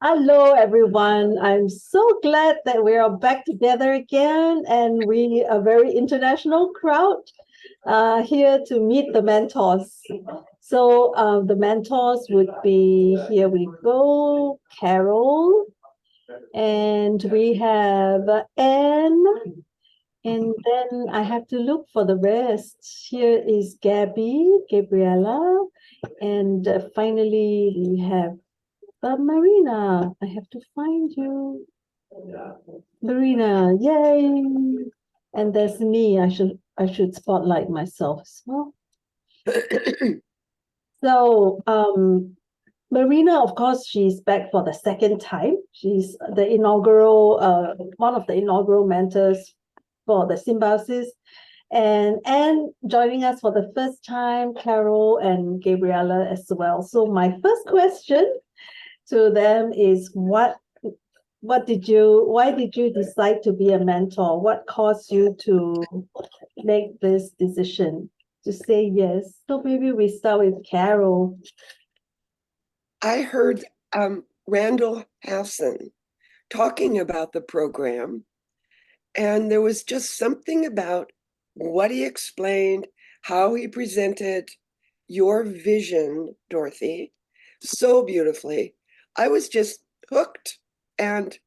Hello, everyone. I'm so glad that we are back together again, and we are a very international crowd here to meet the mentors. So the mentors would be, here we go, Carol, and we have Anne, and then I have to look for the rest. Here is Gabriela, and finally we have Marina. I have to find you. Marina, yay! And there's me. I should spotlight myself as well. So Marina, of course, she's back for the second time. She's the inaugural, one of the inaugural mentors for the Symbiosis. And joining us for the first time, Carol and Gabriela as well. So my first question to them is why did you decide to be a mentor? What caused you to make this decision to say yes? So maybe we start with Carol. I heard Randall Hassan talking about the program, and there was just something about what he explained, how he presented your vision, Dorothy, so beautifully. I was just hooked and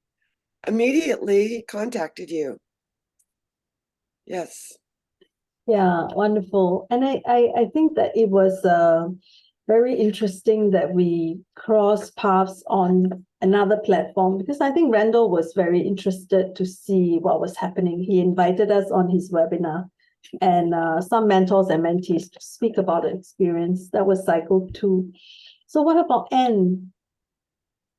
immediately contacted you. Yes. Yeah, wonderful. And I think that it was very interesting that we crossed paths on another platform, because I think Randall was very interested to see what was happening. He invited us on his webinar, and some mentors and mentees to speak about the experience. That was cycle 2. So what about Anne?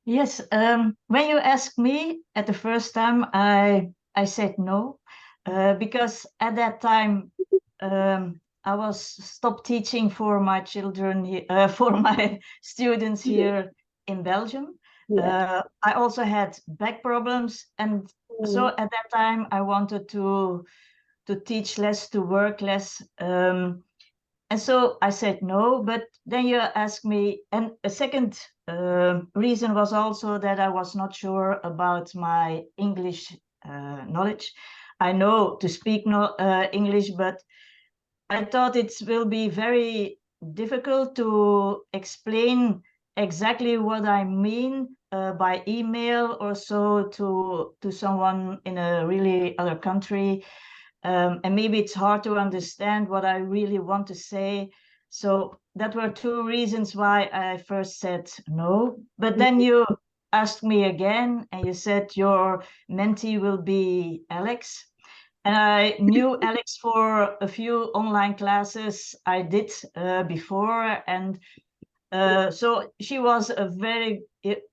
Yes, when you asked me at the first time, I said no, because at that time I was stopped teaching for my children, for my students here in Belgium. Yeah. I also had back problems, and so at that time I wanted to teach less, to work less. And so I said no, but then you asked me, and a second reason was also that I was not sure about my English knowledge. I know to speak English, but I thought it will be very difficult to explain exactly what I mean by email or so to someone in a really other country. And maybe it's hard to understand what I really want to say. So that were 2 reasons why I first said no. But then you asked me again, and you said your mentee will be Alex. And I knew Alex for a few online classes I did before. And so she was a very,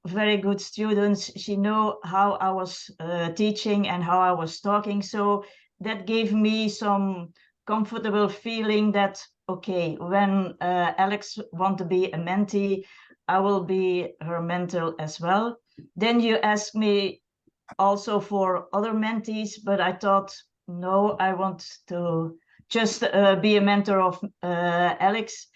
very good student. She knew how I was teaching and how I was talking. So that gave me some comfortable feeling that, okay, when Alex wants to be a mentee, I will be her mentor as well. Then you asked me also for other mentees, but I thought, no, I want to just be a mentor of Alex,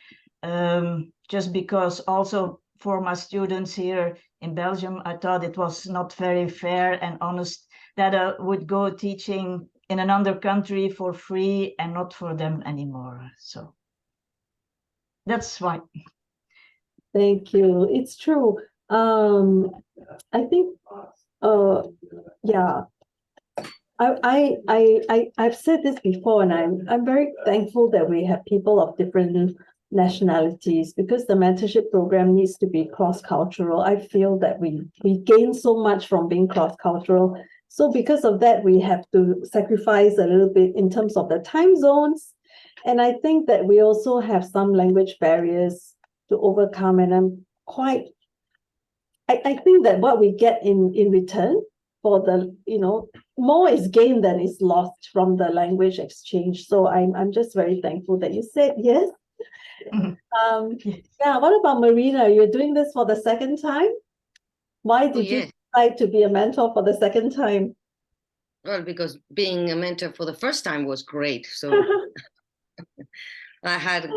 just because also for my students here in Belgium, I thought it was not very fair and honest that I would go teaching in another country for free and not for them anymore. So that's why. Thank you. It's true. I think, yeah, I've said this before, and I'm very thankful that we have people of different nationalities, because the mentorship program needs to be cross-cultural. I feel that we gain so much from being cross-cultural. So because of that, we have to sacrifice a little bit in terms of the time zones. And I think that we also have some language barriers to overcome. And I think that what we get in return for the, more is gained than is lost from the language exchange. So I'm just very thankful that you said yes. Yeah, what about Marina? You're doing this for the second time? Why did you decide to be a mentor for the second time? Well, because being a mentor for the first time was great. So I had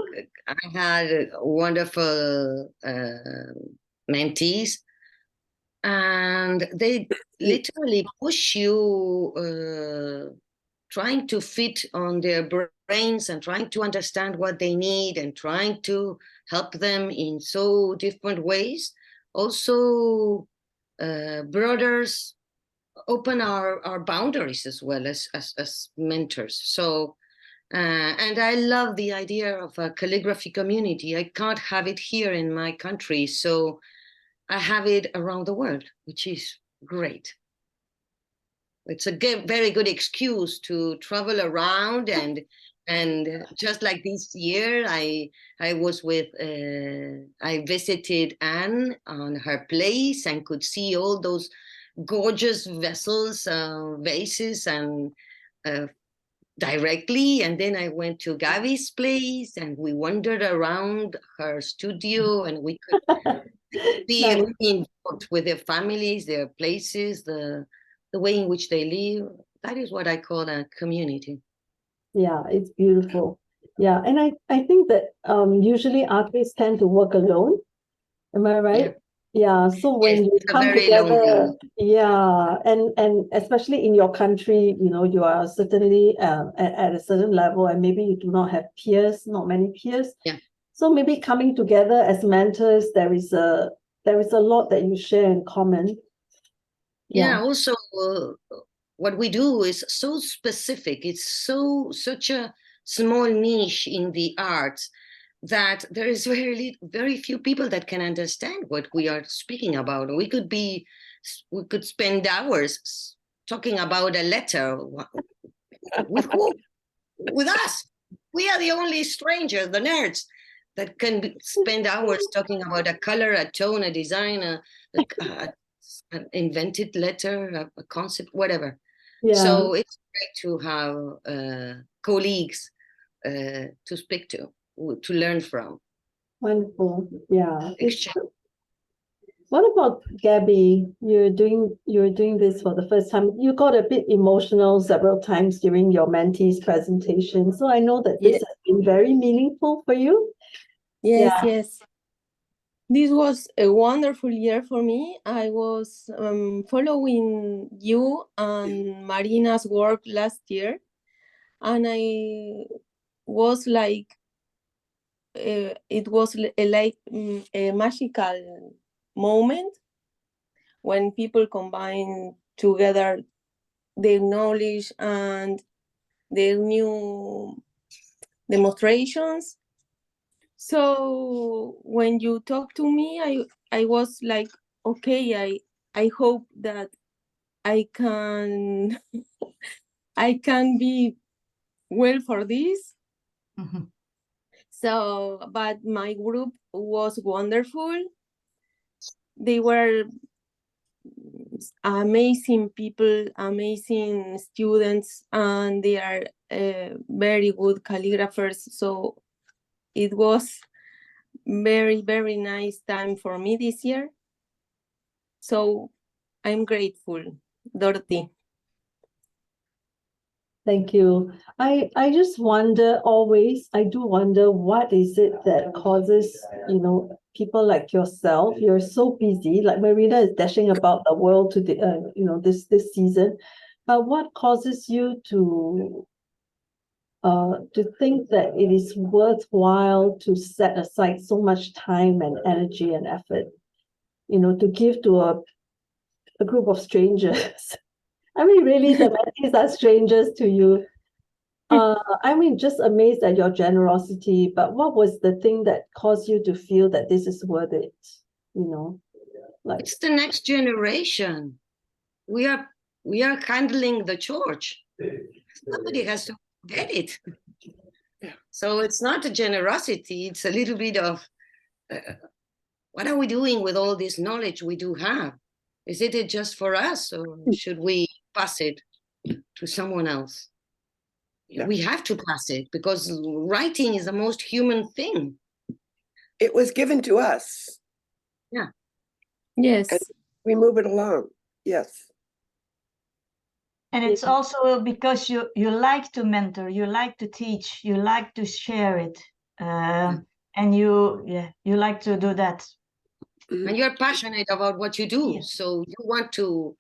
wonderful mentees, and they literally push you, trying to fit on their brains and trying to understand what they need and trying to help them in so different ways. Also, brothers open our boundaries as well as mentors. So, and I love the idea of a calligraphy community. I can't have it here in my country, so I have it around the world, which is great. It's a very good excuse to travel around, and just like this year, I was with I visited Anne on her place and could see all those gorgeous vessels, vases, and directly, and then I went to Gavi's place and we wandered around her studio, and we could be Nice. involved with their families, their places, the way in which they live. That is what I call a community. Yeah, it's beautiful. Yeah, and I think that usually artists tend to work alone. Am I right? Yeah, so when Yes, you it's a come very together, lonely. yeah, and especially in your country, you know, you are certainly at a certain level, and maybe you do not have peers, not many peers. Yeah. So maybe coming together as mentors, there is a lot that you share in common. Yeah, also what we do is so specific. It's such a small niche in the arts that there is very few people that can understand what we are speaking about. We could spend hours talking about a letter. With who? With us. We are the only strangers, the nerds, that can spend hours talking about a color, a tone, a design, an invented letter, a concept, whatever. Yeah. So it's great to have colleagues to speak to learn from. Wonderful. Yeah. What about Gabby? You're doing this for the first time. You got a bit emotional several times during your mentees presentation. So I know that this has been very meaningful for you. Yes, Yeah. yes. This was a wonderful year for me. I was following you and Marina's work last year, and I was like, it was like a magical moment when people combine together their knowledge and their new demonstrations. So when you talk to me, I was like, okay, I hope that I can I can be well for this. Mm-hmm. So, but my group was wonderful. They were amazing people, amazing students, and they are very good calligraphers. So it was very, very nice time for me this year. So I'm grateful, Dorothy. Thank you. I just wonder always, I do wonder what is it that causes, people like yourself, you're so busy, like Marina is dashing about the world to the, this season. But what causes you to think that it is worthwhile to set aside so much time and energy and effort, to give to a group of strangers? I mean, really, the mentees are strangers to you. Just amazed at your generosity, but what was the thing that caused you to feel that this is worth it? It's the next generation. We are handling the church. Somebody has to get it. So it's not a generosity. It's a little bit of what are we doing with all this knowledge we do have? Is it just for us, or should we pass it to someone else? Yeah. We have to pass it because writing is the most human thing. It was given to us. Yeah. Yes. And we move it along. Yes. And it's also because you like to mentor, you like to teach, you like to share it, and you like to do that. And you're passionate about what you do, Yeah. so you want to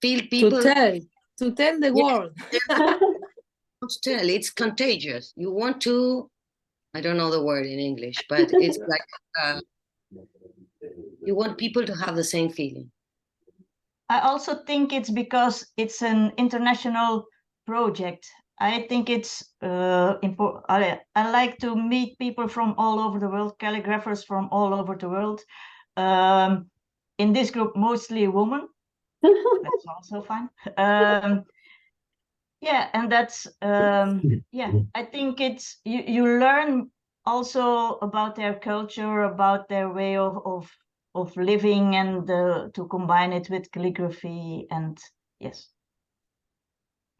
feel people. To tell the world. Not tell, it's contagious. You want to, I don't know the word in English, but it's like you want people to have the same feeling. I also think it's because it's an international project. I think it's important. I like to meet people from all over the world, calligraphers from all over the world. In this group, mostly women. That's also fine. Yeah, and that's yeah. I think it's you learn also about their culture, about their way of living, and to combine it with calligraphy. And yes.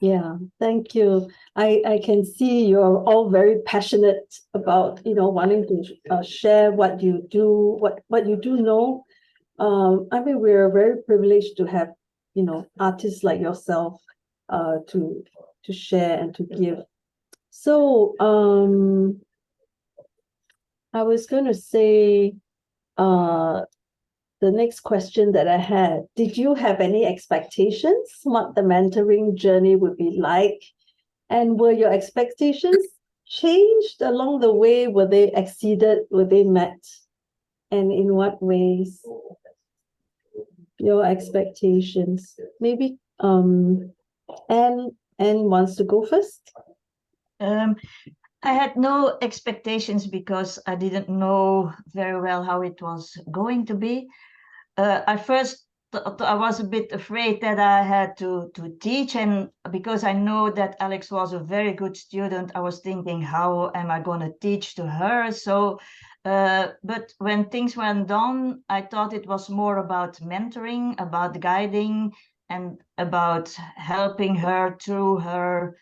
Yeah, thank you. I can see you're all very passionate about, wanting to share what you do, what you do know. I mean, we're very privileged to have, artists like yourself to share and to give. So I was going to say, the next question that I had, did you have any expectations what the mentoring journey would be like? And were your expectations changed along the way? Were they exceeded? Were they met? And in what ways? Your expectations. Maybe Anne wants to go first. I had no expectations because I didn't know very well how it was going to be. At first, I was a bit afraid that I had to teach, and because I know that Alex was a very good student, I was thinking, how am I going to teach to her? So, but when things went on, I thought it was more about mentoring, about guiding, and about helping her through her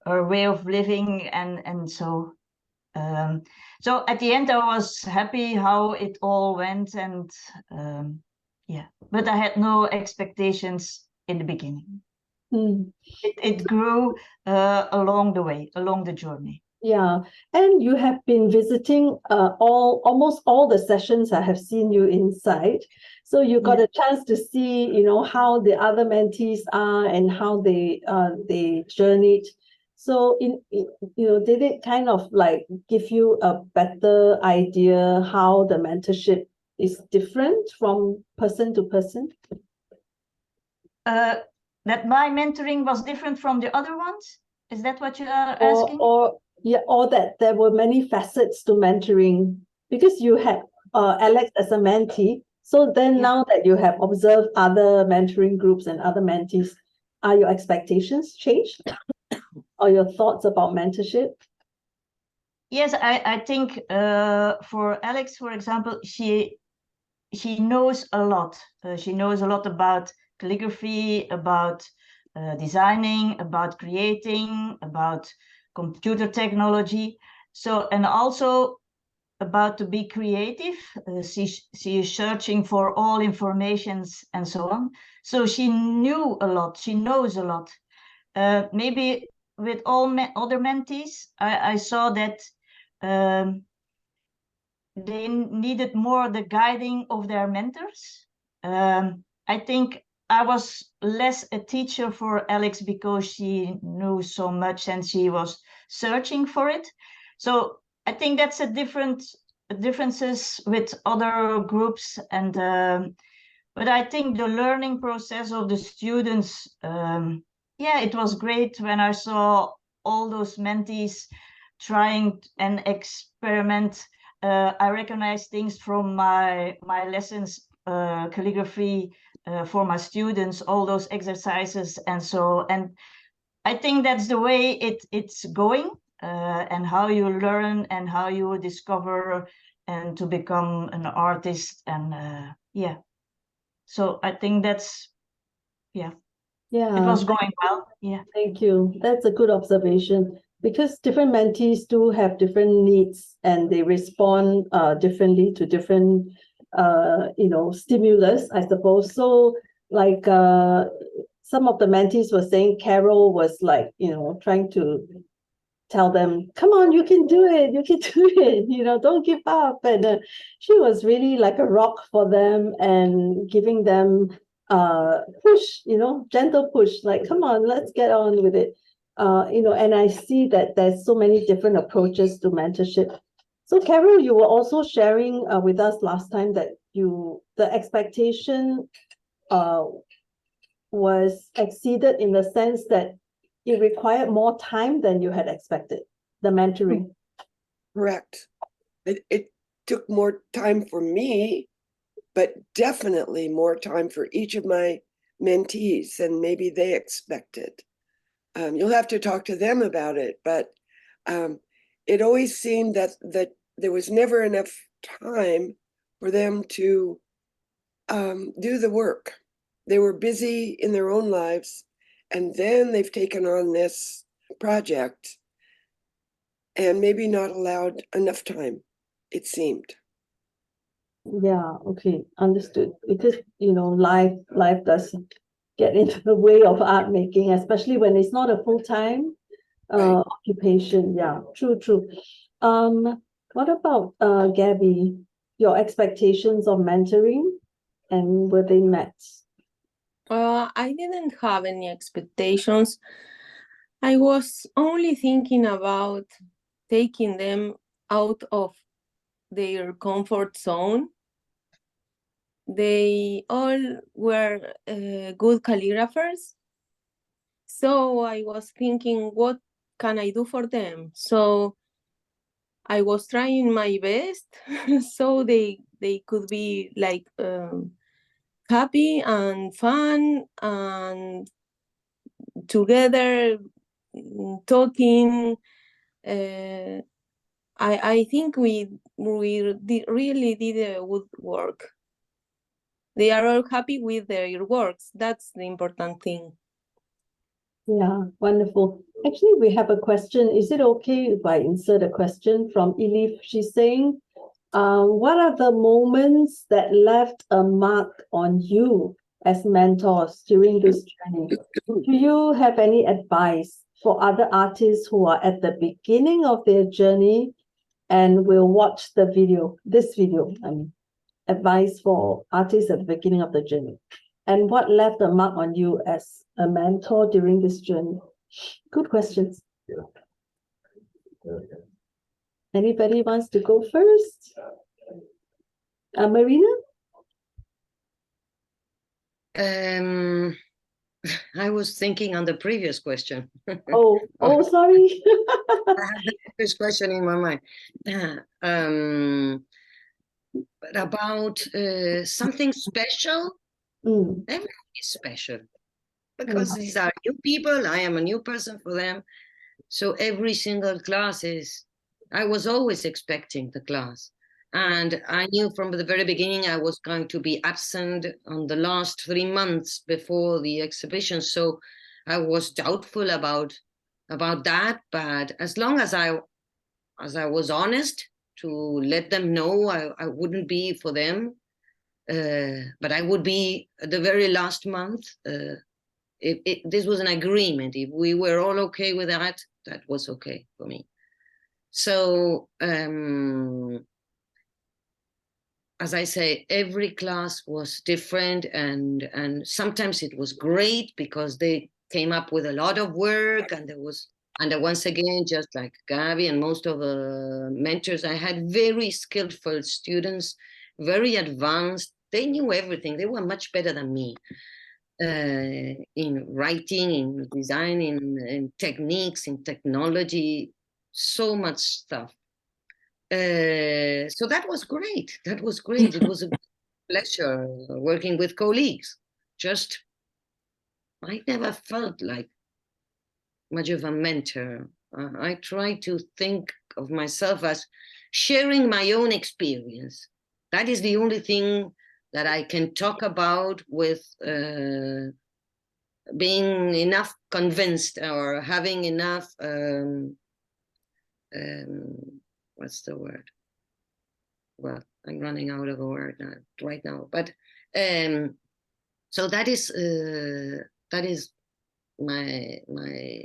way of living, and so. So at the end, I was happy how it all went, and yeah, but I had no expectations in the beginning. It grew along the way, along the journey. Yeah, and you have been visiting almost all the sessions. I have seen you inside, so you got a chance to see, how the other mentees are and how they journeyed. So did it kind of like give you a better idea how the mentorship is different from person to person? That my mentoring was different from the other ones? Is that what you are asking? Or that there were many facets to mentoring, because you had Alex as a mentee. So then now that you have observed other mentoring groups and other mentees, are your expectations changed? Or your thoughts about mentorship? Yes, I think for Alex, for example, she knows a lot. She knows a lot about calligraphy, about designing, about creating, about computer technology. So, and also about to be creative. She is searching for all informations and so on. So she knew a lot. She knows a lot. Maybe with all other mentees, I saw that they needed more the guiding of their mentors. I think I was less a teacher for Alex because she knew so much and she was searching for it. So I think that's a differences with other groups, and but I think the learning process of the students, yeah, it was great when I saw all those mentees trying and experiment. I recognize things from my lessons, calligraphy for my students, all those exercises, and so. And I think that's the way it's going, and how you learn and how you discover and to become an artist, and yeah. So I think that's it was going well. Yeah. Thank you. That's a good observation, because different mentees do have different needs and they respond differently to different stimulus, I suppose. So like some of the mentees were saying Carol was like, trying to tell them, come on, you can do it, don't give up. And she was really like a rock for them and giving them push, gentle push, like, come on, let's get on with it. And I see that there's so many different approaches to mentorship. So Carol, you were also sharing with us last time that the expectation was exceeded in the sense that it required more time than you had expected, the mentoring. Correct. It took more time for me, but definitely more time for each of my mentees than maybe they expected. You'll have to talk to them about it, but it always seemed that there was never enough time for them to do the work. They were busy in their own lives, and then they've taken on this project and maybe not allowed enough time, it seemed. Yeah, okay, understood. Because life does get into the way of art making, especially when it's not a full-time Right. occupation. Yeah, true. What about Gabby? Your expectations of mentoring, and were they met? I didn't have any expectations. I was only thinking about taking them out of their comfort zone. They all were good calligraphers. So I was thinking, what can I do for them? So I was trying my best so they could be like happy and fun and together talking. I think we really did a good work. They are all happy with their works. That's the important thing. Yeah, wonderful. Actually, we have a question. Is it okay if I insert a question from Elif? She's saying, what are the moments that left a mark on you as mentors during this journey? Do you have any advice for other artists who are at the beginning of their journey and will watch this video, advice for artists at the beginning of the journey? And what left a mark on you as a mentor during this journey? Good questions. Anybody wants to go first? Marina? I was thinking on the previous question. Sorry. I had the previous question in my mind. But about something special, everything is special because these are new people. I am a new person for them. So every single class I was always expecting the class. And I knew from the very beginning I was going to be absent on the last 3 months before the exhibition. So I was doubtful about that. But as long as I was honest to let them know I wouldn't be for them, but I would be the very last month. This was an agreement. If we were all okay with that, that was okay for me. So as I say, every class was different, and sometimes it was great because they came up with a lot of work, and once again, just like Gabi and most of the mentors, I had very skillful students, very advanced. They knew everything. They were much better than me in writing, in design, in techniques, in technology, so much stuff. So that was great. It was a pleasure working with colleagues. Just, I never felt like much of a mentor. I try to think of myself as sharing my own experience. That is the only thing that I can talk about with being enough convinced or having enough, what's the word? well, I'm running out of a word now, right now, but so that is my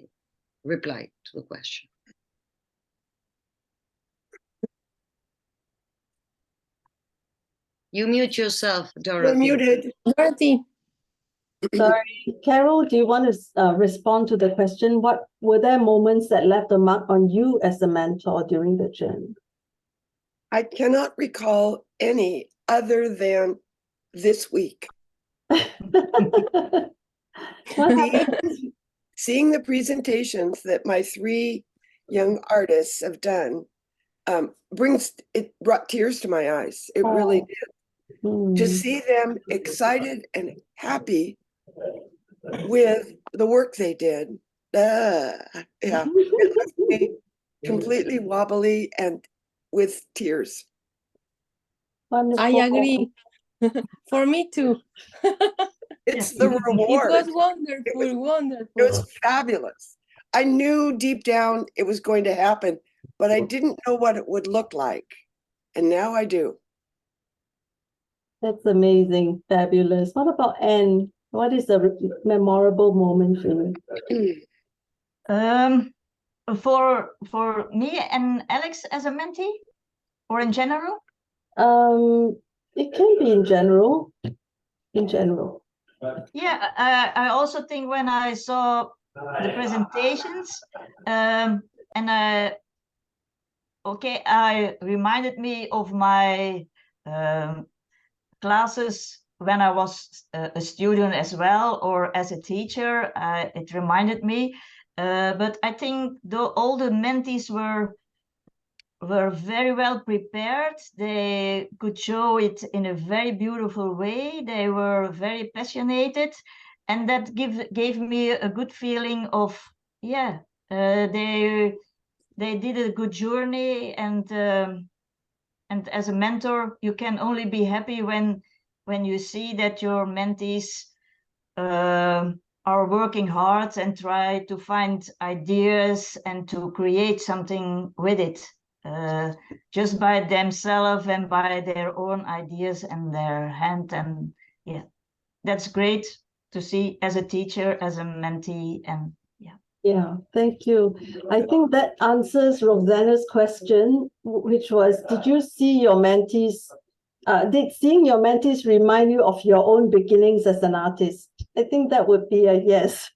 reply to the question. You mute yourself, Dorothy. You're muted. Dorothy, Sorry, Carol, do you want to respond to the question? What were there moments that left a mark on you as a mentor during the journey? I cannot recall any other than this week. What happened? Seeing the presentations that my 3 young artists have done brought tears to my eyes. It really did. To see them excited and happy with the work they did. Yeah, it left me completely wobbly and with tears. Wonderful. I agree. For me too. It's the It reward. was wonderful, wonderful. It was fabulous. I knew deep down it was going to happen, but I didn't know what it would look like. And now I do. That's amazing, fabulous. What about Anne? What is a memorable moment for you? For me and Alex as a mentee, or in general? It can be in general. In general. Yeah, I also think when I saw the presentations, and I reminded me of my classes when I was a student as well, or as a teacher. It reminded me, but I think all the mentees were very well prepared. They could show it in a very beautiful way. They were very passionate, and that gave me a good feeling of, yeah, they did a good journey, and as a mentor, you can only be happy when you see that your mentees are working hard and try to find ideas and to create something with it, just by themselves and by their own ideas and their hand. And yeah, that's great to see as a teacher, as a mentee, and yeah. Yeah, thank you. I think that answers Rosanna's question, which was, did you see your mentees, did seeing your mentees remind you of your own beginnings as an artist? I think that would be a yes.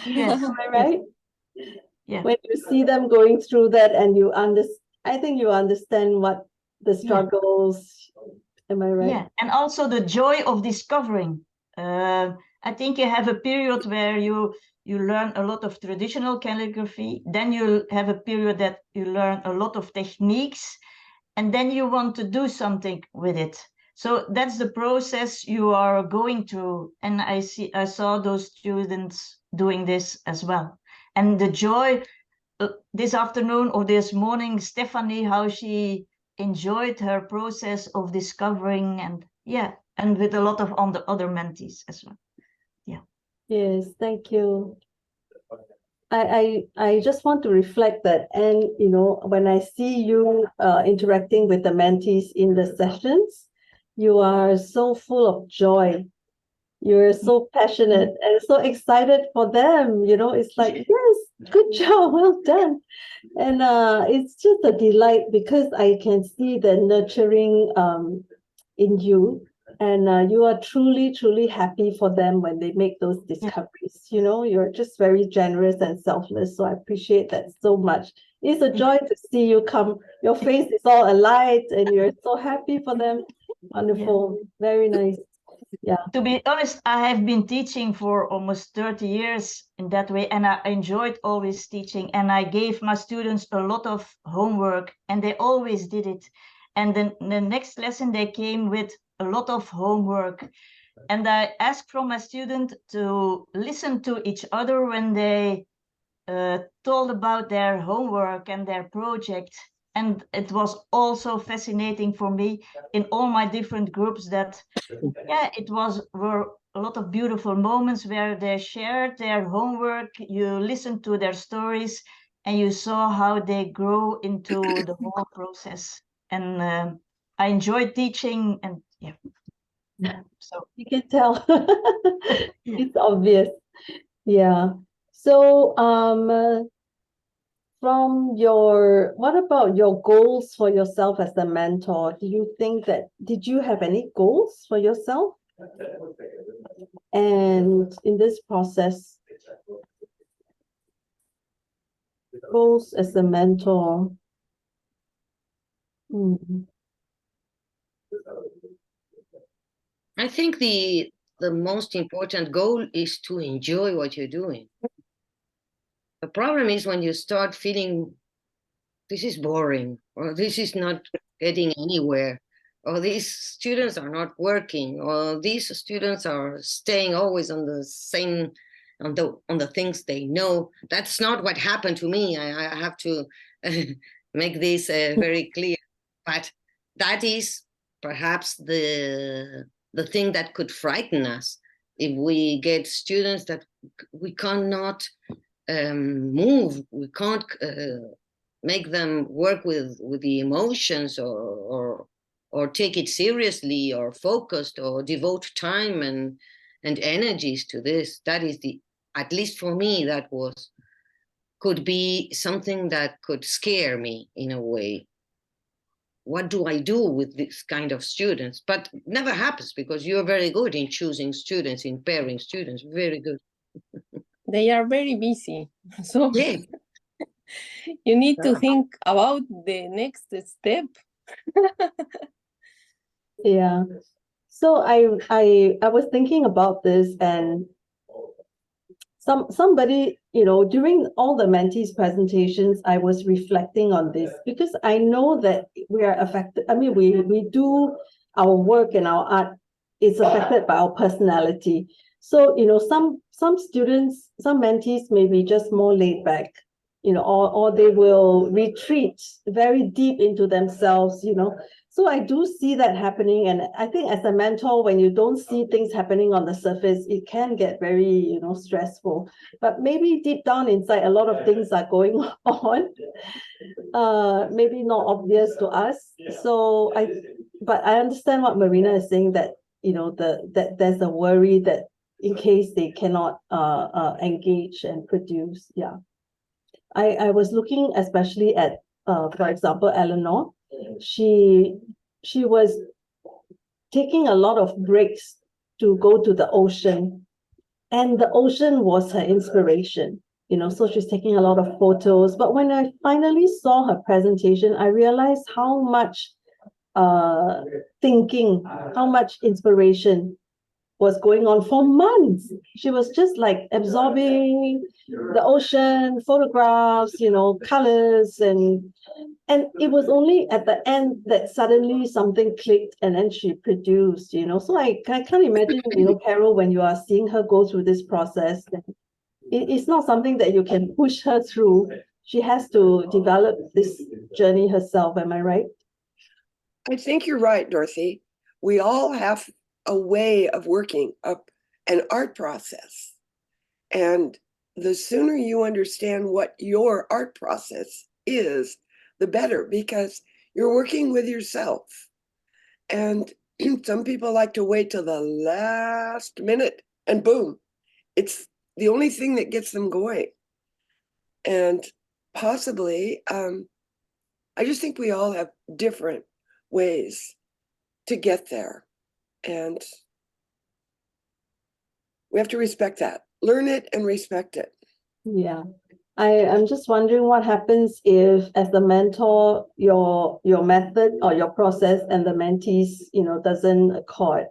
Yes. Am I right? Yeah. When you see them going through that and I think you understand what the struggles, am I right? Yeah, and also the joy of discovering. I think you have a period where you learn a lot of traditional calligraphy, then you have a period that you learn a lot of techniques, and then you want to do something with it. So that's the process you are going through, and I saw those students doing this as well. And the joy this afternoon or this morning, Stephanie, how she enjoyed her process of discovering, and with a lot of other mentees as well. Yes, thank you. I just want to reflect that, and when I see you interacting with the mentees in the sessions, you are so full of joy. You're so passionate and so excited for them. It's like, yes, good job, well done. And it's just a delight because I can see the nurturing in you. And you are truly, truly happy for them when they make those discoveries. You're just very generous and selfless. So I appreciate that so much. It's a joy to see you come. Your face is all alight and you're so happy for them. Wonderful. Very nice. Yeah. To be honest, I have been teaching for almost 30 years in that way, and I enjoyed always teaching, and I gave my students a lot of homework, and they always did it. And then the next lesson, they came with a lot of homework. And I asked from my student to listen to each other when they told about their homework and their project. And it was also fascinating for me in all my different groups that, were a lot of beautiful moments where they shared their homework, you listened to their stories, and you saw how they grow into the whole process. And I enjoy teaching, and yeah. So You can tell. It's obvious. Yeah. So, what about your goals for yourself as a mentor? Did you have any goals for yourself? And in this process, goals as a mentor. I think the most important goal is to enjoy what you're doing. The problem is when you start feeling this is boring, or this is not getting anywhere, or these students are not working, or these students are staying always on the same, on the things they know. That's not what happened to me. I have to make this very clear. But that is perhaps the thing that could frighten us, if we get students that we cannot move, we can't make them work with the emotions, or take it seriously, or focused, or devote time and energies to this. That is at least for me, that could be something that could scare me in a way. What do I do with this kind of students? But never happens, because you're very good in choosing students, in pairing students, very good. They are very busy. So Yeah. you need to think about the next step. Yeah. So I was thinking about this, and somebody, during all the mentees presentations, I was reflecting on this, because I know that we are affected. I mean, we do our work, and our art is affected by our personality. So, some students, some mentees may be just more laid back, or they will retreat very deep into themselves, So I do see that happening. And I think as a mentor, when you don't see things happening on the surface, it can get very, stressful. But maybe deep down inside, a lot of things are going on. Maybe not obvious to us. But I understand what Marina is saying, that, that there's a worry that in case they cannot engage and produce. Yeah. I was looking especially at, for example, Eleanor. She was taking a lot of breaks to go to the ocean, and the ocean was her inspiration, so she's taking a lot of photos. But when I finally saw her presentation, I realized how much thinking, how much inspiration was going on for months. She was just like absorbing the ocean, photographs, colors, and it was only at the end that suddenly something clicked, and then she produced, So I can't imagine, Carol, when you are seeing her go through this process, it's not something that you can push her through. She has to develop this journey herself. Am I right? I think you're right, Dorothy. We all have a way of working up an art process. And the sooner you understand what your art process is, the better, because you're working with yourself. And some people like to wait till the last minute, and boom, it's the only thing that gets them going. And possibly, I just think we all have different ways to get there. And we have to respect that, learn it and respect it. Yeah. I'm just wondering what happens if, as the mentor, your method or your process and the mentees, doesn't accord.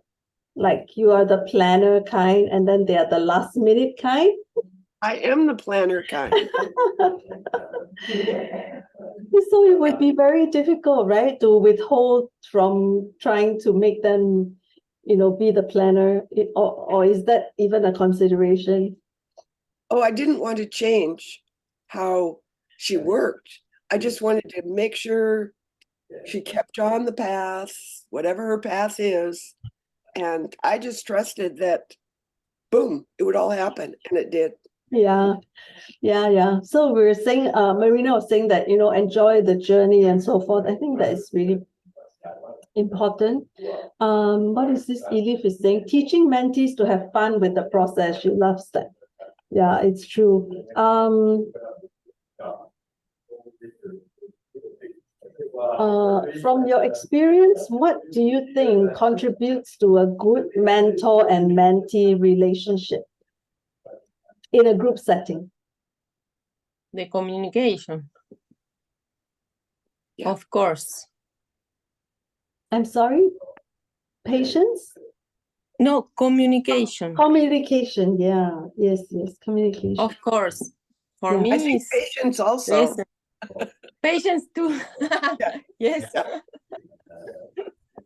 Like you are the planner kind, and then they are the last minute kind. I am the planner kind. So it would be very difficult, right, to withhold from trying to make them, be the planner, or is that even a consideration? Oh, I didn't want to change how she worked. I just wanted to make sure she kept on the path, whatever her path is. And I just trusted that, boom, it would all happen. And it did. Yeah. So we're saying, Marina was saying that, enjoy the journey and so forth. I think that is really important. What is this? Elif is saying, teaching mentees to have fun with the process. She loves that. Yeah, it's true. From your experience, what do you think contributes to a good mentor and mentee relationship in a group setting? The communication. Yeah. Of course. I'm sorry? Patience? No, communication. Communication, yeah. Yes, communication. Of course. For Yeah. me, I think it's patience also. listen. Patience too. Yes.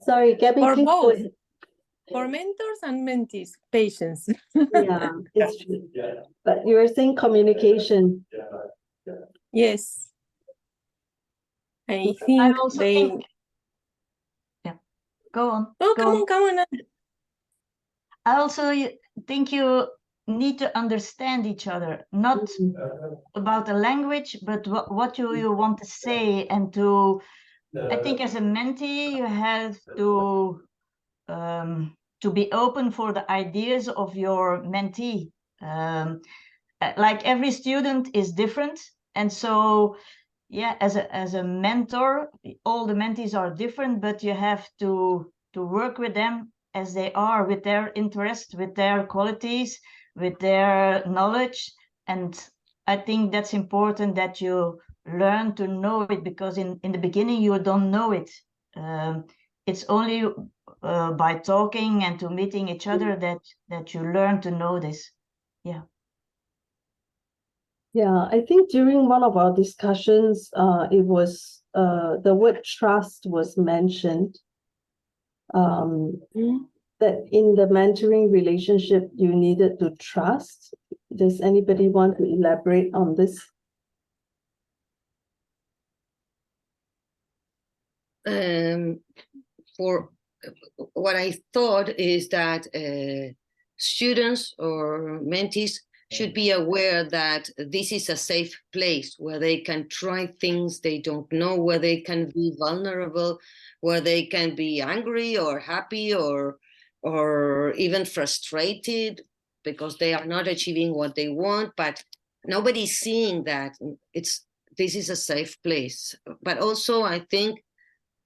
Sorry, Gabby, For please go both. ahead. For mentors and mentees, patience. Yeah, it's true. But you were saying communication. Yes. I I think also they. think, yeah, go on. Oh, go come on. I also think you need to understand each other, not about the language, but what you want to say, and to, I think as a mentee, you have to be open for the ideas of your mentee. Like every student is different, and so yeah, as a mentor, all the mentees are different, but you have to work with them as they are, with their interests, with their qualities, with their knowledge. And I think that's important, that you learn to know it, because in the beginning you don't know it. It's only by talking and to meeting each other that you learn to know this. Yeah. Yeah, I think during one of our discussions, it was the word trust was mentioned. That in the mentoring relationship, you needed to trust. Does anybody want to elaborate on this? For what I thought is that students or mentees should be aware that this is a safe place where they can try things they don't know, where they can be vulnerable, where they can be angry or happy or even frustrated because they are not achieving what they want, but nobody's seeing that. This is a safe place. But also I think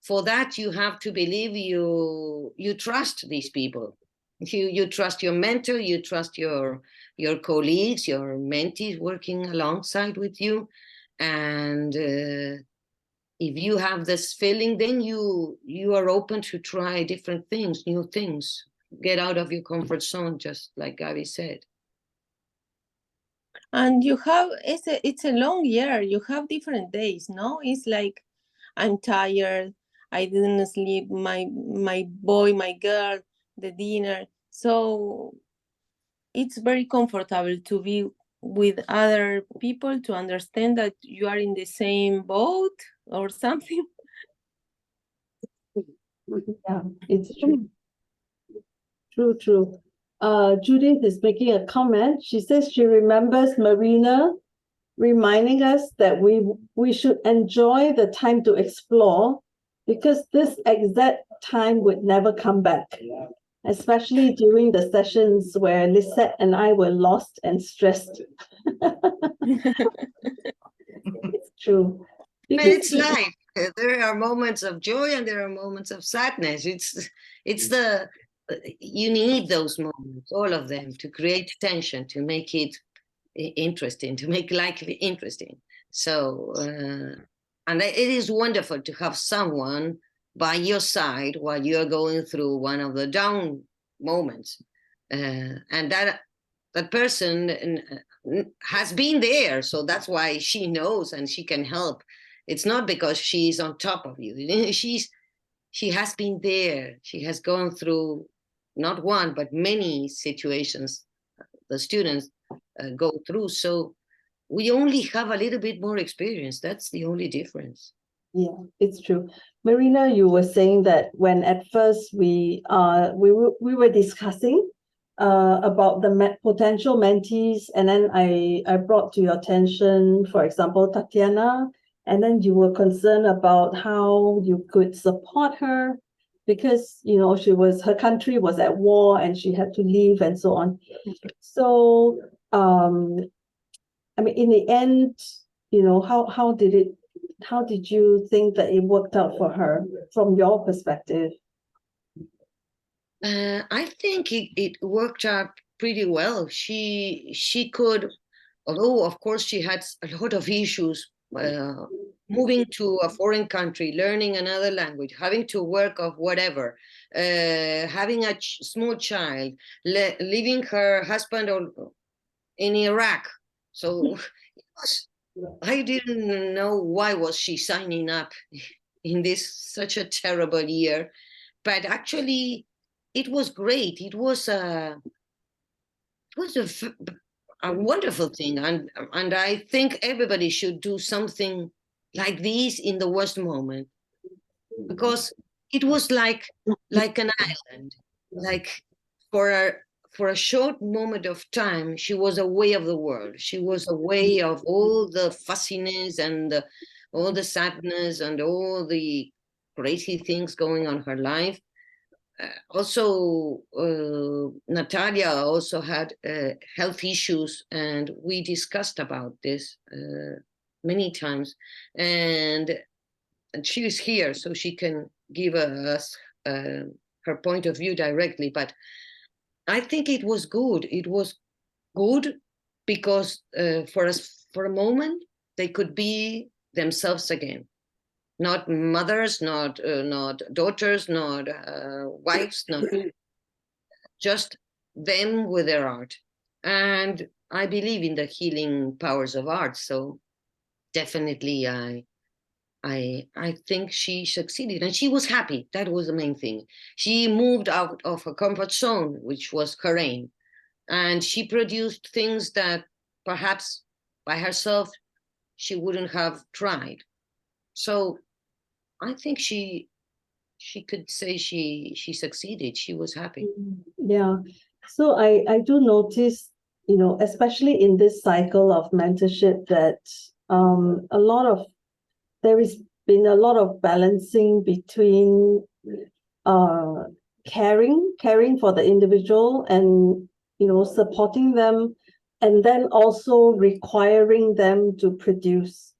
for that you have to believe you trust these people. You trust your mentor, you trust your colleagues, your mentees working alongside with you, and if you have this feeling, then you are open to try different things, new things, get out of your comfort zone, just like Gabi said. And you have, it's a long year, you have different days, no? It's like, I'm tired, I didn't sleep, my boy, my girl, the dinner. So it's very comfortable to be with other people, to understand that you are in the same boat or something. Yeah, it's true. True. Judith is making a comment. She says she remembers Marina reminding us that we should enjoy the time to explore, because this exact time would never come back, especially during the sessions where Lisette and I were lost and stressed. It's true. But it's life. There are moments of joy and there are moments of sadness. You need those moments, all of them, to create tension, to make it interesting, to make life interesting. So, and it is wonderful to have someone by your side while you are going through one of the down moments, and that person has been there, so that's why she knows and she can help. It's not because she's on top of you. She has been there. She has gone through not one but many situations the students go through. So we only have a little bit more experience. That's the only difference. Yeah, it's true. Marina, you were saying that when at first we were discussing about the potential mentees, and then I brought to your attention, for example, Tatiana, and then you were concerned about how you could support her. because her country was at war and she had to leave and so on. So I mean, in the end, how did you think that it worked out for her from your perspective? I think it worked out pretty well. She could, although of course she had a lot of issues, moving to a foreign country, learning another language, having to work of whatever, having a small child, leaving her husband in Iraq. So I didn't know why was she signing up in this such a terrible year, but actually it was great. It was a wonderful thing, and I think everybody should do something like this in the worst moment, because it was like an island, like for a short moment of time, she was away of the world. She was away of all the fussiness and all the sadness and all the crazy things going on her life. Also, Natalia also had health issues, and we discussed about this many times. And she is here, so she can give us her point of view directly. But I think it was good. It was good because for a moment, they could be themselves again. Not mothers, not daughters, not wives, not just them with their art. And I believe in the healing powers of art. So definitely, I think she succeeded, and she was happy. That was the main thing. She moved out of her comfort zone, which was her aim, and she produced things that perhaps by herself she wouldn't have tried. So I think she could say she succeeded. She was happy. Yeah. So I do notice, especially in this cycle of mentorship, that there has been a lot of balancing between caring for the individual and supporting them, and then also requiring them to produce,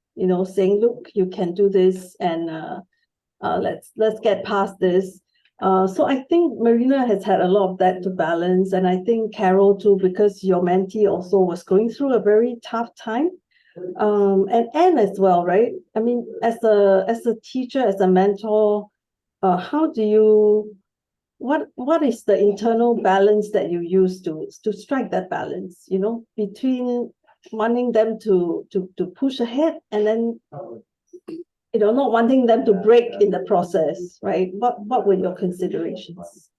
saying, look, you can do this, and let's get past this. So I think Marina has had a lot of that to balance, and I think Carol too, because your mentee also was going through a very tough time, and Anne as well, right? I mean, as a teacher, as a mentor, how do you? What is the internal balance that you use to strike that balance? Between wanting them to push ahead and then not wanting them to break in the process, right? What were your considerations?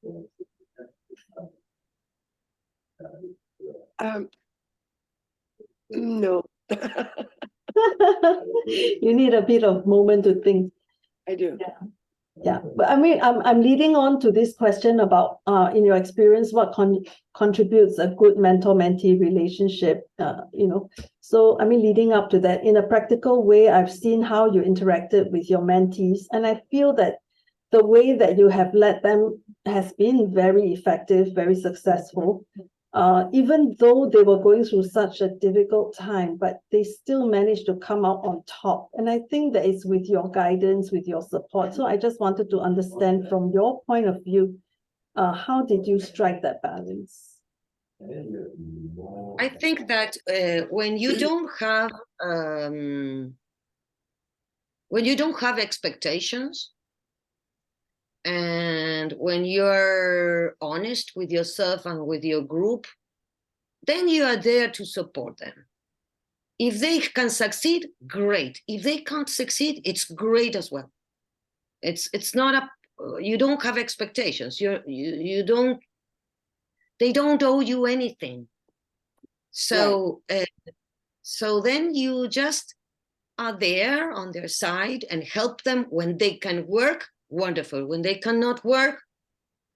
No. You need a bit of moment to think. I do. Yeah, but I mean, I'm leading on to this question about, in your experience, what contributes a good mentor-mentee relationship, So, I mean, leading up to that, in a practical way, I've seen how you interacted with your mentees, and I feel that the way that you have led them has been very effective, very successful. Even though they were going through such a difficult time, but they still managed to come out on top. And I think that is with your guidance, with your support. So I just wanted to understand from your point of view, how did you strike that balance? I think that when you don't have expectations, and when you're honest with yourself and with your group, then you are there to support them. If they can succeed, great. If they can't succeed, it's great as well. It's not you don't have expectations. You don't. They don't owe you anything. So right. So then you just are there on their side and help them when they can work. Wonderful. When they cannot work,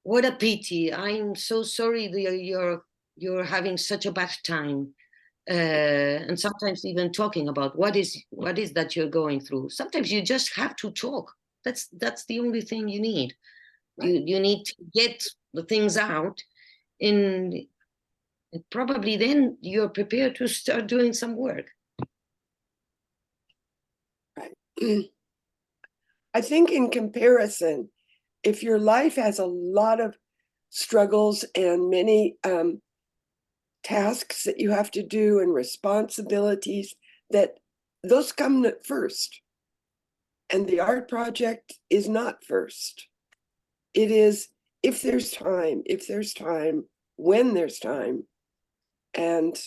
what a pity. I'm so sorry you're having such a bad time. And sometimes even talking about what is that you're going through. Sometimes you just have to talk. That's the only thing you need. You need to get the things out, and probably then you're prepared to start doing some work. Right. I think in comparison, if your life has a lot of struggles and many tasks that you have to do and responsibilities, that those come first. And the art project is not first. It is if there's time, when there's time. And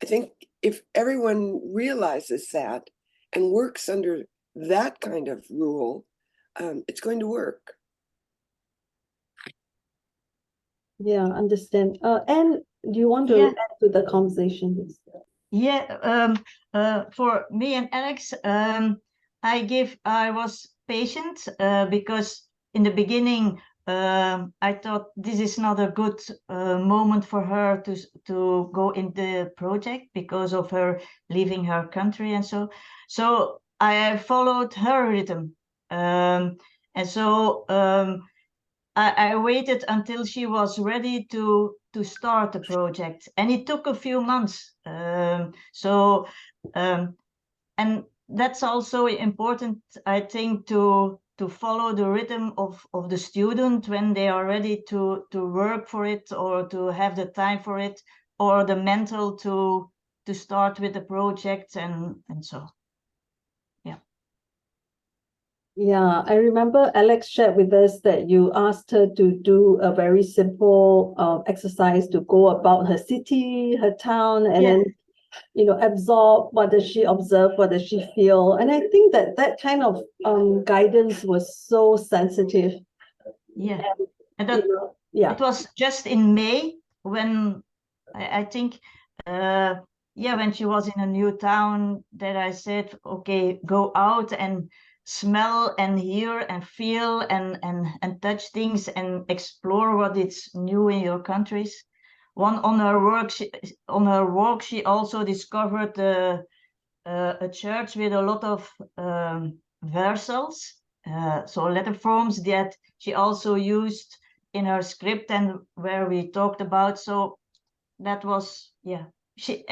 I think if everyone realizes that and works under that kind of rule, it's going to work. Yeah, understand. And do you want to Yeah. add to the conversation? Yeah, for me and Alex, I was patient because in the beginning I thought this is not a good moment for her to go in the project because of her leaving her country and so. So I followed her rhythm, and so I waited until she was ready to start the project, and it took a few months. And that's also important, I think, to follow the rhythm of the student when they are ready to work for it or to have the time for it, or the mental to start with the project and so. Yeah, I remember Alex shared with us that you asked her to do a very simple exercise to go about her city, her town, and then, absorb what does she observe, what does she feel. And I think that kind of guidance was so sensitive. Yeah, and it was just in May when I think, when she was in a new town that I said, okay, go out and smell and hear and feel and touch things and explore what is new in your countries. On her walk, she also discovered a church with a lot of versals, so letter forms that she also used in her script and where we talked about. So that was, she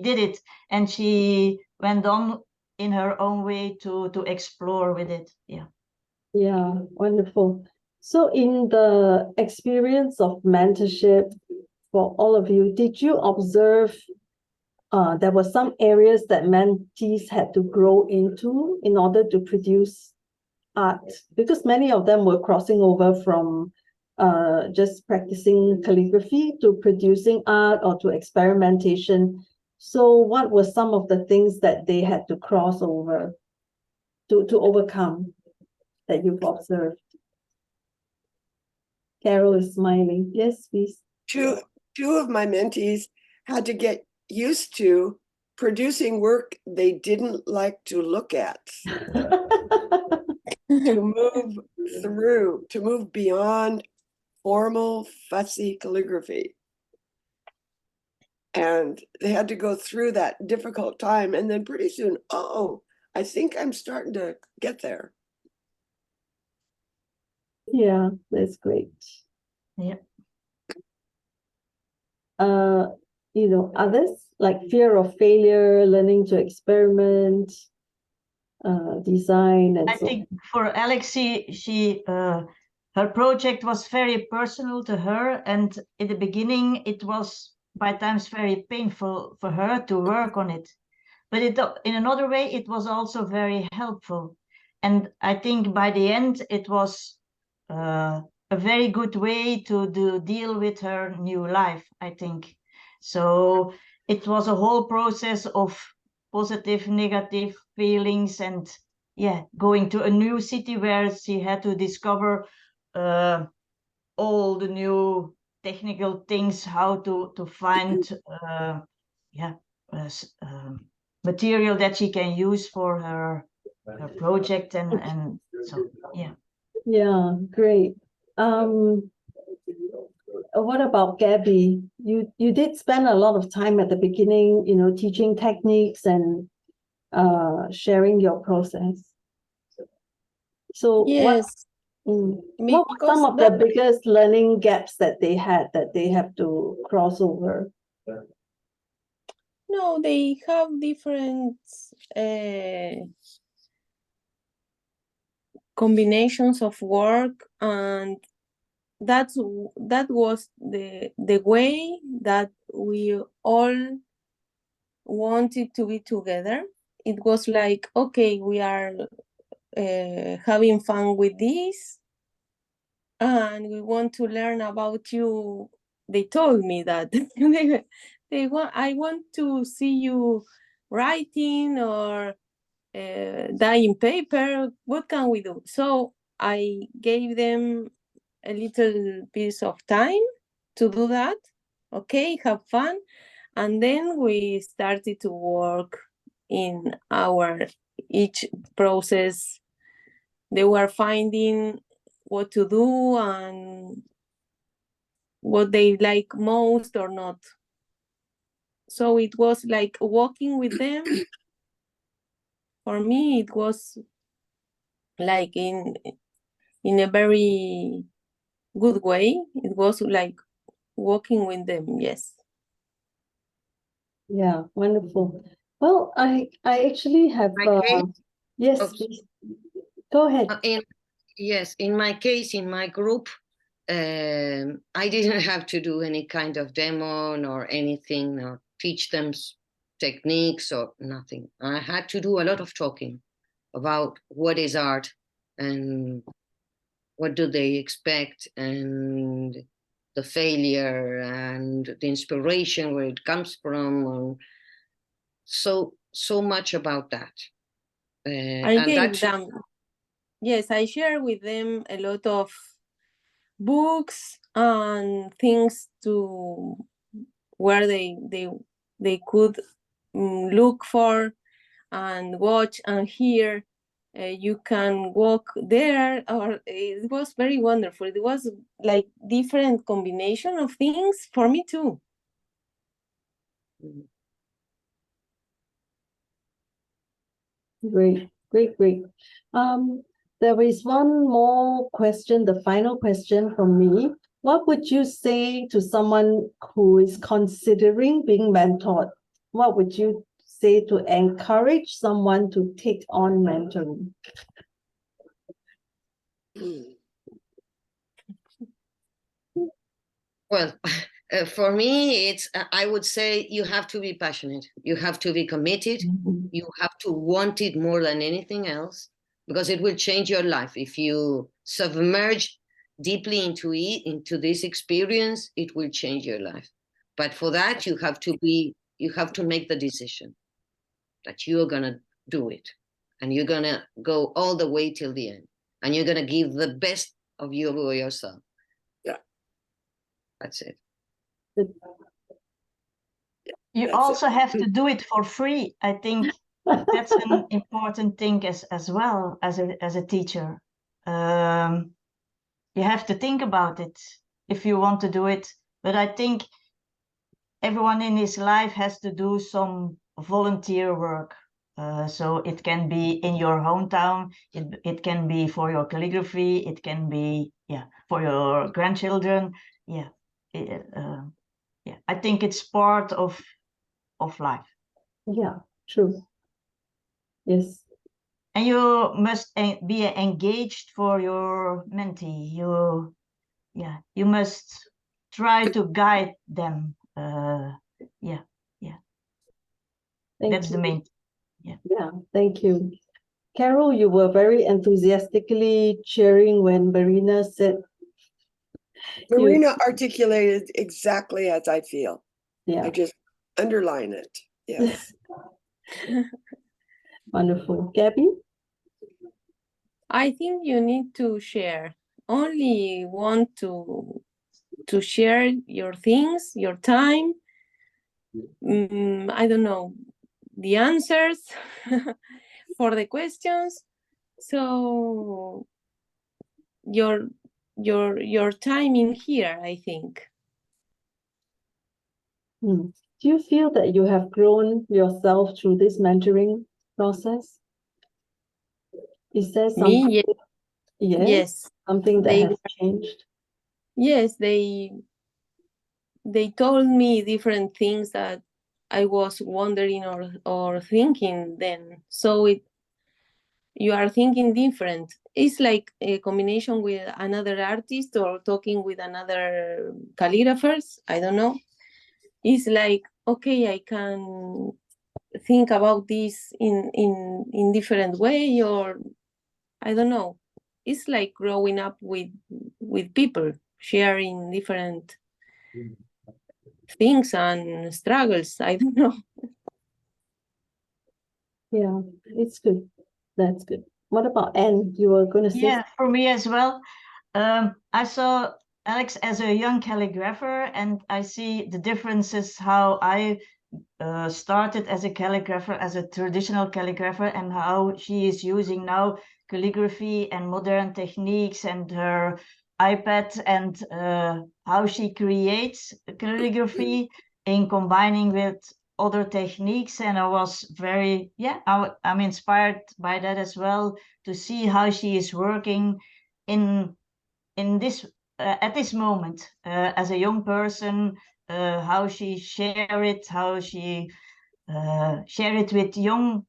did it, and she went on in her own way to explore with it. Yeah, wonderful. So in the experience of mentorship for all of you, did you observe there were some areas that mentees had to grow into in order to produce art? Because many of them were crossing over from just practicing calligraphy to producing art or to experimentation. So what were some of the things that they had to cross over to overcome that you've observed? Carol is smiling. Yes, please. Two of my mentees had to get used to producing work they didn't like to look at, to move beyond formal, fussy calligraphy. And they had to go through that difficult time. And then pretty soon, I think I'm starting to get there. Yeah, that's great. Yeah. Others like fear of failure, learning to experiment, design, and I think for Alex, her project was very personal to her, and in the beginning it was by times very painful for her to work on it. But in another way, it was also very helpful. And I think by the end, it was a very good way to deal with her new life, I think. So it was a whole process of positive, negative feelings, and going to a new city where she had to discover all the new technical things, how to find material that she can use for her project, and so yeah, great. What about Gabby? You did spend a lot of time at the beginning, teaching techniques and sharing your process. So Yes. What were some Because of the biggest learning gaps that they had that they have to cross over? no, they have different combinations of work, and that was the way that we all wanted to be together. It was like, okay, we are having fun with this, and we want to learn about you. They told me that I want to see you writing or dyeing paper. What can we do? So I gave them a little piece of time to do that. Okay, have fun. And then we started to work in our each process. They were finding what to do and what they like most or not. So it was like walking with them. For me, it was like in a very good way. It was like walking with them. Yes. Yeah, wonderful. Well, I actually have My case, yes, oops. please. Go ahead. Yes, in my case, in my group, I didn't have to do any kind of demo or anything or teach them techniques or nothing. I had to do a lot of talking about what is art and what do they expect and the failure and the inspiration, where it comes from, and so much about that. I gave them, yes, I share with them a lot of books and things to where they could look for and watch and hear. You can walk there, or it was very wonderful. It was like different combination of things for me too. Great, great, great. There is one more question, the final question from me. What would you say to someone who is considering being mentored? What would you say to encourage someone to take on mentoring? Well, for me, I would say you have to be passionate. You have to be committed. You have to want it more than anything else, because it will change your life. If you submerge deeply into this experience, it will change your life. But for that, you have to make the decision that you're going to do it, and you're going to go all the way till the end, and you're going to give the best of yourself. Yeah. That's it. You also have to do it for free. I think that's an important thing as well as a teacher. You have to think about it if you want to do it. But I think everyone in his life has to do some volunteer work. So it can be in your hometown, it can be for your calligraphy, it can be for your grandchildren. Yeah, I think it's part of life. Yeah, true. Yes. And you must be engaged for your mentee. You must try to guide them. That's the main. Yeah, thank you. Carol, you were very enthusiastically cheering when Marina said. Marina articulated exactly as I feel. Yeah. I just underline it. Yes. Wonderful. Gabby? I think you need to share. Only want to share your things, your time. I don't know the answers for the questions. So your time in here, I think. Do you feel that you have grown yourself through this mentoring process? Is there something? Me? Yes. Yes. Something that They has changed. yes, they told me different things that I was wondering or thinking then. So you are thinking different. It's like a combination with another artist or talking with another calligraphers. I don't know. It's like, okay, I can think about this in different way, or I don't know. It's like growing up with people, sharing different things and struggles. I don't know. Yeah, it's good. That's good. What about Anne? You were going to say Yeah, for me as well. I saw Alex as a young calligrapher, and I see the differences how I started as a calligrapher, as a traditional calligrapher, and how she is using now calligraphy and modern techniques and her iPad, and how she creates calligraphy in combining with other techniques. And I was very, I'm inspired by that as well, to see how she is working in this at this moment as a young person, how she how she share it with young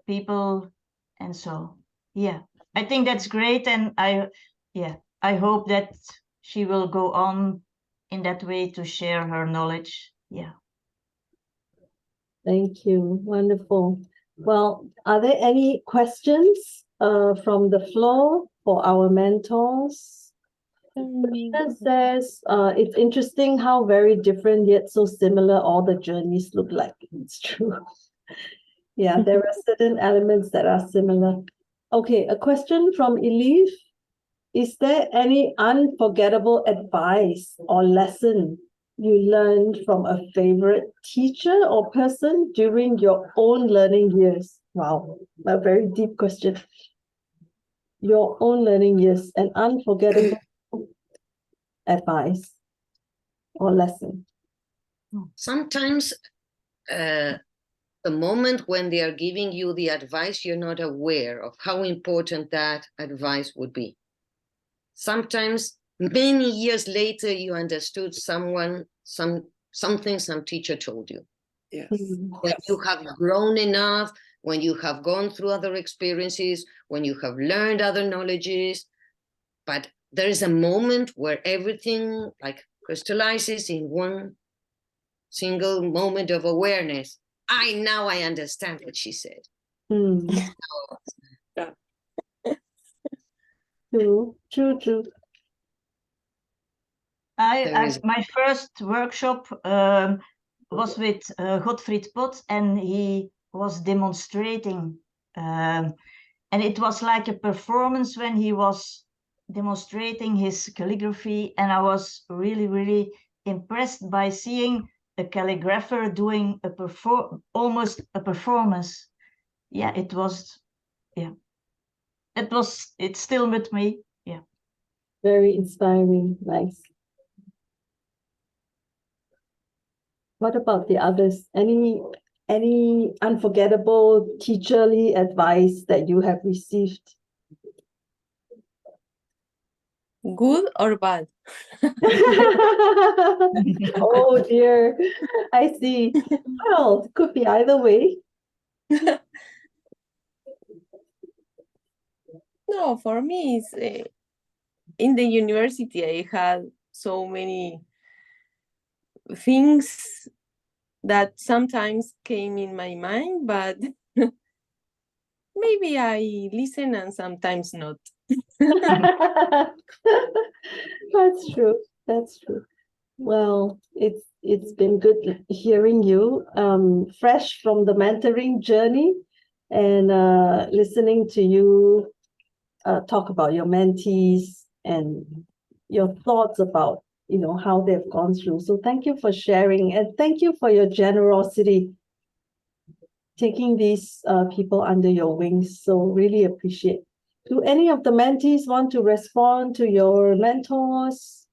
people. And so, yeah, I think that's great. And I hope that she will go on in that way to share her knowledge. Yeah. thank you. Wonderful. Well, are there any questions from the floor for our mentors? It says, it's interesting how very different yet so similar all the journeys look like. It's true. Yeah, there are certain elements that are similar. Okay, a question from Elif. Is there any unforgettable advice or lesson you learned from a favorite teacher or person during your own learning years? Wow, a very deep question. Your own learning years, an unforgettable advice or lesson. Sometimes the moment when they are giving you the advice, you're not aware of how important that advice would be. Sometimes many years later, you understood something some teacher told you. Yes. When you have grown enough, when you have gone through other experiences, when you have learned other knowledges, but there is a moment where everything like crystallizes in one single moment of awareness. Now I understand what she said. True. My first workshop was with Godfried Pot, and he was demonstrating, and it was like a performance when he was demonstrating his calligraphy, and I was really, really impressed by seeing a calligrapher doing almost a performance. Yeah, it's still with me. Yeah. Very inspiring. Nice. What about the others? Any unforgettable teacherly advice that you have received? Good or bad? Oh dear. I see. Well, it could be either way. No, for me, it's in the university, I had so many things that sometimes came in my mind, but maybe I listen and sometimes not. That's true. That's true. Well, it's been good hearing you, fresh from the mentoring journey, and listening to you talk about your mentees and your thoughts about how they've gone through. So thank you for sharing, and thank you for your generosity taking these people under your wings. So really appreciate. Do any of the mentees want to respond to your mentors?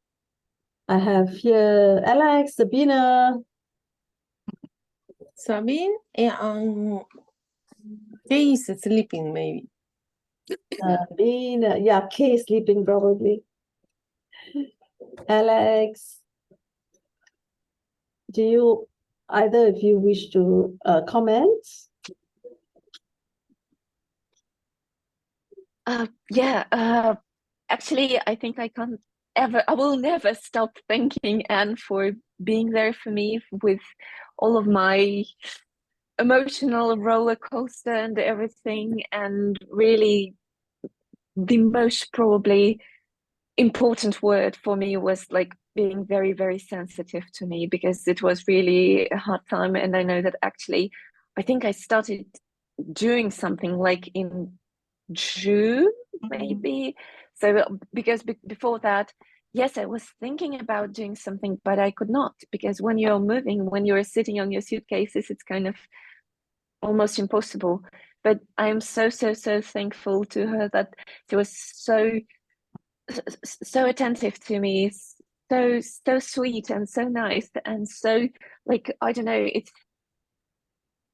I have here Alex, Sabina. Sabine, Jay is sleeping maybe. Sabina, yeah, Kay sleeping probably. Alex, do you either of you wish to comment? Actually, I think I will never stop thanking Anne for being there for me with all of my emotional roller coaster and everything. And really, the most probably important word for me was like being very, very sensitive to me, because it was really a hard time. And I know that actually, I think I started doing something like in June, maybe. So because before that, yes, I was thinking about doing something, but I could not, because when you're moving, when you're sitting on your suitcases, it's kind of almost impossible. But I'm so thankful to her that she was so attentive to me, so sweet and so nice, and so, like, I don't know,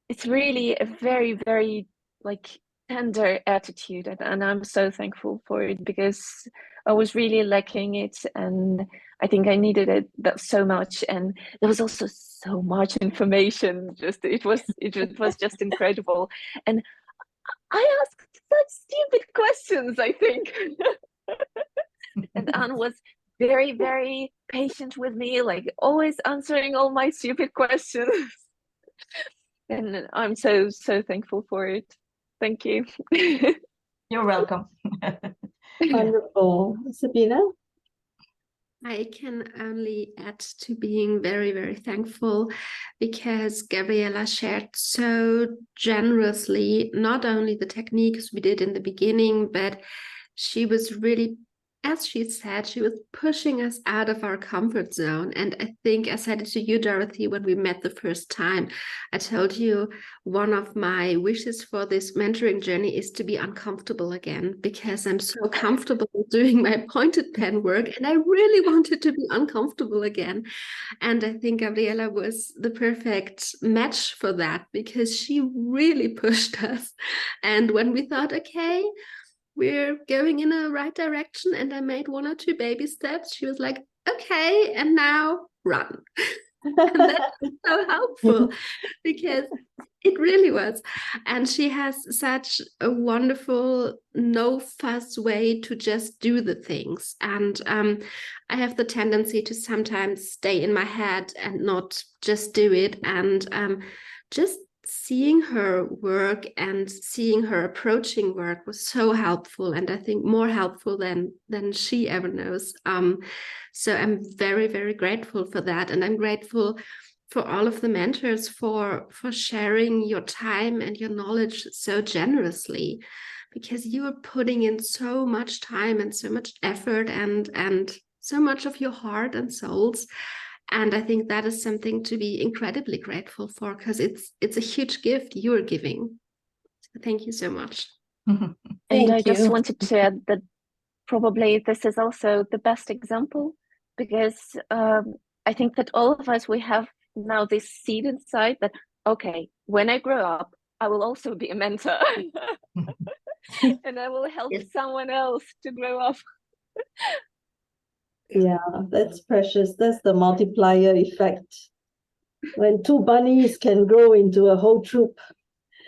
it's really a very, very like tender attitude, and I'm so thankful for it, because I was really lacking it, and I think I needed it so much. And there was also so much information. It was just incredible. And I asked such stupid questions, I think. And Anne was very, very patient with me, like always answering all my stupid questions. And I'm so thankful for it. Thank you. You're welcome. Wonderful. Sabina? I can only add to being very, very thankful, because Gabriela shared so generously, not only the techniques we did in the beginning, but she was really, as she said, she was pushing us out of our comfort zone. And I think I said it to you, Dorothy, when we met the first time. I told you one of my wishes for this mentoring journey is to be uncomfortable again, because I'm so comfortable doing my pointed pen work, and I really wanted to be uncomfortable again. And I think Gabriela was the perfect match for that, because she really pushed us. And when we thought, okay, we're going in a right direction, and I made 1 or 2 baby steps, she was like, okay, and now run. And that's so helpful, because it really was. And she has such a wonderful, no fuss way to just do the things. And I have the tendency to sometimes stay in my head and not just do it. And just seeing her work and seeing her approaching work was so helpful, and I think more helpful than she ever knows. So I'm very, very grateful for that, and I'm grateful for all of the mentors for sharing your time and your knowledge so generously, because you are putting in so much time and so much effort and so much of your heart and souls. And I think that is something to be incredibly grateful for, because it's a huge gift you're giving. So thank you so much. And Thank I just you. wanted to add that probably this is also the best example, because I think that all of us, we have now this seed inside that, okay, when I grow up, I will also be a mentor. And I will help someone else to grow up. Yeah, that's precious. That's the multiplier effect. When 2 bunnies can grow into a whole troop.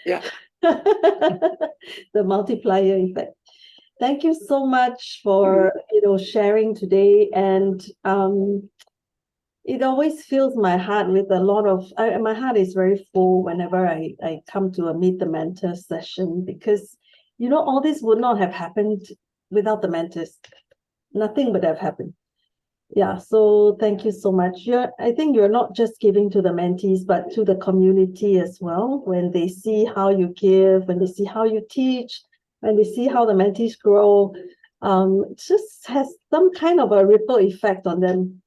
Yeah. The multiplier effect. Thank you so much for sharing today. And it always fills my heart with a lot of my heart is very full whenever I come to a Meet the Mentor session, because all this would not have happened without the mentors. Nothing would have happened. Yeah, so thank you so much. I think you're not just giving to the mentees, but to the community as well. When they see how you give, when they see how you teach, when they see how the mentees grow, it just has some kind of a ripple effect on them.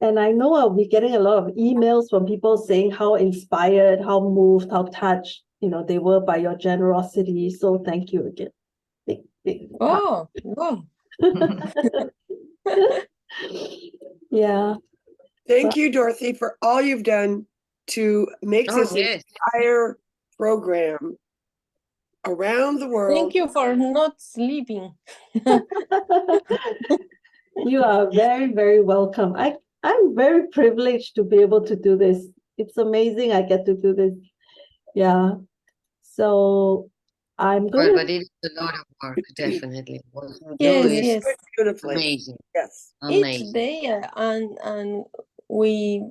And I know I'll be getting a lot of emails from people saying how inspired, how moved, how touched, they were by your generosity. So thank you again. Big Oh, wow. Yeah. Thank you, Dorothy, for all you've done to make this yes. entire program around the world. Thank you for not sleeping. You are very, very welcome. I'm very privileged to be able to do this. It's amazing I get to do this. Yeah. So I'm Well, going but it is a lot of work, definitely. What you do Yes, is yes. Beautifully. amazing, Yes. Each amazing. day, and we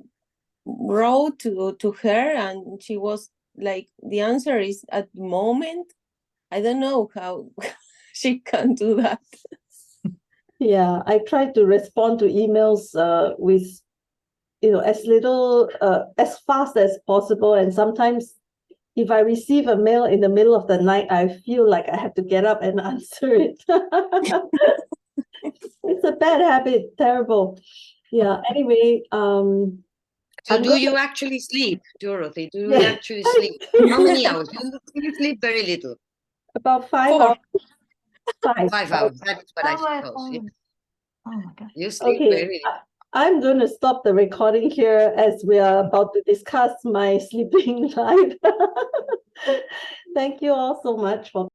wrote to her, and she was like, the answer is at the moment. I don't know how she can do that. Yeah, I try to respond to emails with as little as fast as possible. And sometimes if I receive a mail in the middle of the night, I feel like I have to get up and answer it. It's a bad habit, terrible. Yeah, anyway, So I'm do going you actually sleep, Dorothy? Do you Yeah, actually I sleep? do. How many hours? You sleep very little. About 5 4. hours. 5. 5 hours. That is what I Oh, I suppose. follow. Yes. Oh my God. You sleep Okay, very little. I'm going to stop the recording here as we are about to discuss my sleeping life. Thank you all so much for